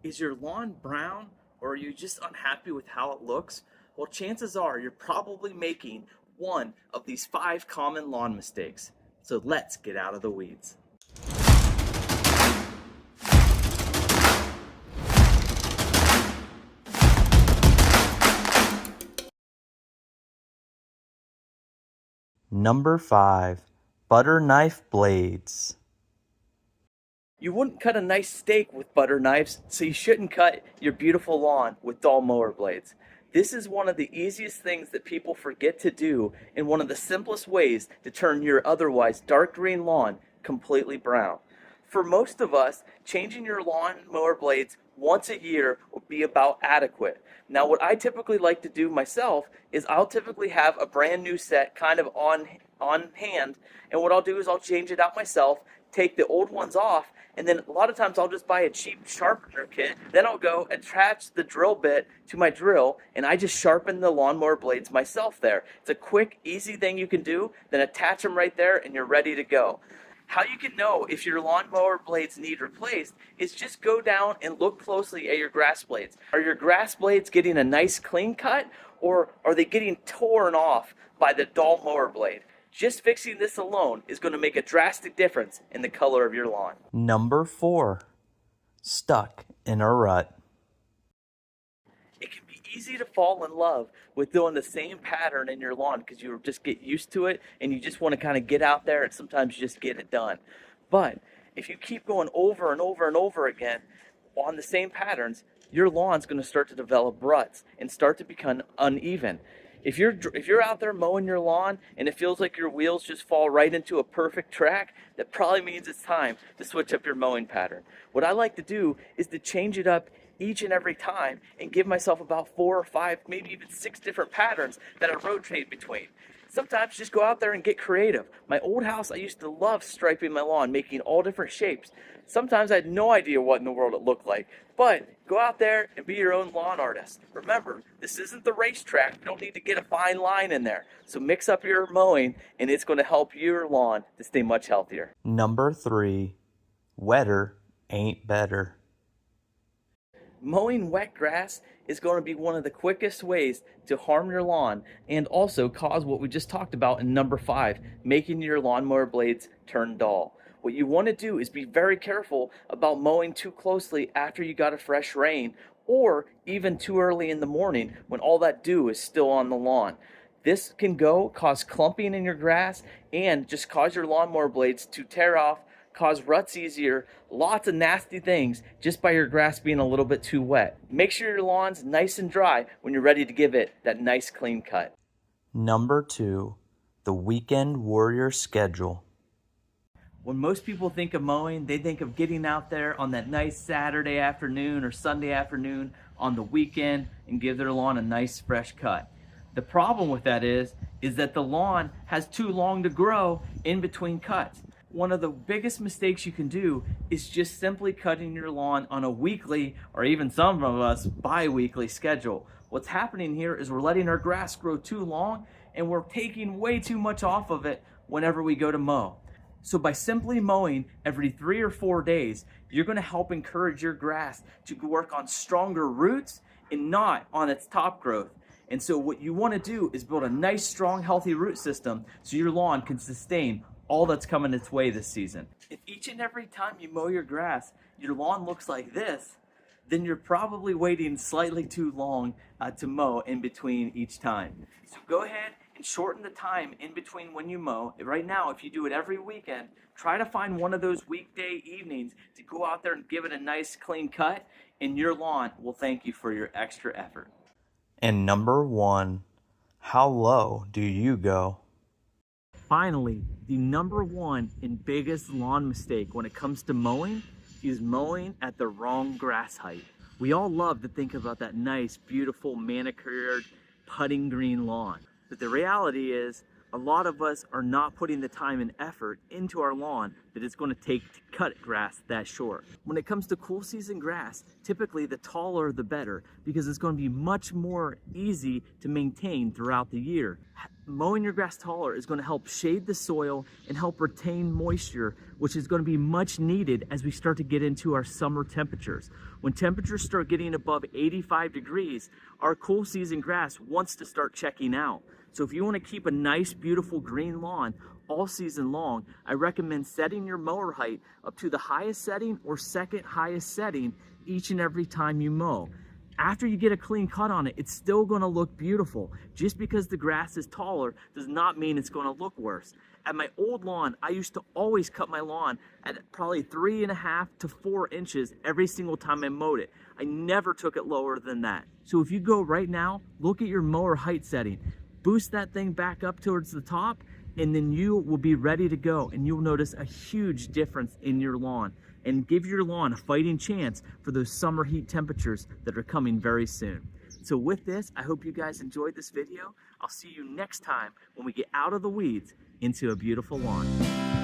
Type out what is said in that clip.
Is your lawn brown or are you just unhappy with how it looks? Well, chances are you're probably making one of these 5 common lawn mistakes. So let's get out of the weeds. Number 5. Butter knife blades. You wouldn't cut a nice steak with butter knives, so you shouldn't cut your beautiful lawn with dull mower blades. This is one of the easiest things that people forget to do and one of the simplest ways to turn your otherwise dark green lawn completely brown. For most of us, changing your lawn mower blades once a year will be about adequate. Now, what I typically like to do myself is I'll typically have a brand new set kind of on hand, and what I'll do is I'll change it out myself, take the old ones off, and then a lot of times I'll just buy a cheap sharpener kit. Then I'll go attach the drill bit to my drill and I just sharpen the lawnmower blades myself there. It's a quick, easy thing you can do. Then attach them right there and you're ready to go. How you can know if your lawnmower blades need replaced is just go down and look closely at your grass blades. Are your grass blades getting a nice clean cut or are they getting torn off by the dull mower blade? Just fixing this alone is going to make a drastic difference in the color of your lawn. Number 4. Stuck in a rut. It can be easy to fall in love with doing the same pattern in your lawn because you just get used to it and you just want to kind of get out there and sometimes you just get it done. But if you keep going over and over and over again on the same patterns, your lawn's going to start to develop ruts and start to become uneven. If you're out there mowing your lawn and it feels like your wheels just fall right into a perfect track, that probably means it's time to switch up your mowing pattern. What I like to do is to change it up each and every time and give myself about 4 or 5, maybe even 6 different patterns that I rotate between. Sometimes just go out there and get creative. My old house, I used to love striping my lawn, making all different shapes. Sometimes I had no idea what in the world it looked like. But go out there and be your own lawn artist. Remember, this isn't the racetrack. You don't need to get a fine line in there. So mix up your mowing and it's going to help your lawn to stay much healthier. Number 3. Wetter ain't better. Mowing wet grass is going to be one of the quickest ways to harm your lawn and also cause what we just talked about in number 5, making your lawnmower blades turn dull. What you want to do is be very careful about mowing too closely after you got a fresh rain or even too early in the morning when all that dew is still on the lawn. This can cause clumping in your grass and just cause your lawnmower blades to tear off, cause ruts easier, lots of nasty things just by your grass being a little bit too wet. Make sure your lawn's nice and dry when you're ready to give it that nice clean cut. Number 2. The weekend warrior schedule. When most people think of mowing, they think of getting out there on that nice Saturday afternoon or Sunday afternoon on the weekend and give their lawn a nice fresh cut. The problem with that is that the lawn has too long to grow in between cuts. One of the biggest mistakes you can do is just simply cutting your lawn on a weekly or even some of us bi-weekly schedule. What's happening here is we're letting our grass grow too long and we're taking way too much off of it whenever we go to mow. So by simply mowing every 3 or 4 days, you're going to help encourage your grass to work on stronger roots and not on its top growth. And so what you want to do is build a nice, strong, healthy root system so your lawn can sustain all that's coming its way this season. If each and every time you mow your grass, your lawn looks like this, then you're probably waiting slightly too long to mow in between each time. So go ahead and shorten the time in between when you mow. Right now, if you do it every weekend, try to find one of those weekday evenings to go out there and give it a nice clean cut, and your lawn will thank you for your extra effort. And number 1. How low do you go? Finally, the number 1 and biggest lawn mistake when it comes to mowing is mowing at the wrong grass height. We all love to think about that nice, beautiful, manicured, putting green lawn. But the reality is, a lot of us are not putting the time and effort into our lawn that it's going to take to cut grass that short. When it comes to cool season grass, typically the taller the better because it's going to be much more easy to maintain throughout the year. Mowing your grass taller is going to help shade the soil and help retain moisture, which is going to be much needed as we start to get into our summer temperatures. When temperatures start getting above 85 degrees, our cool season grass wants to start checking out. So if you want to keep a nice, beautiful green lawn all season long, I recommend setting your mower height up to the highest setting or second highest setting each and every time you mow. After you get a clean cut on it, it's still going to look beautiful. Just because the grass is taller does not mean it's going to look worse. At my old lawn, I used to always cut my lawn at probably 3.5 to 4 inches every single time I mowed it. I never took it lower than that. So if you go right now, look at your mower height setting, boost that thing back up towards the top, and then you will be ready to go, and you'll notice a huge difference in your lawn and give your lawn a fighting chance for those summer heat temperatures that are coming very soon. So with this, I hope you guys enjoyed this video. I'll see you next time when we get out of the weeds into a beautiful lawn.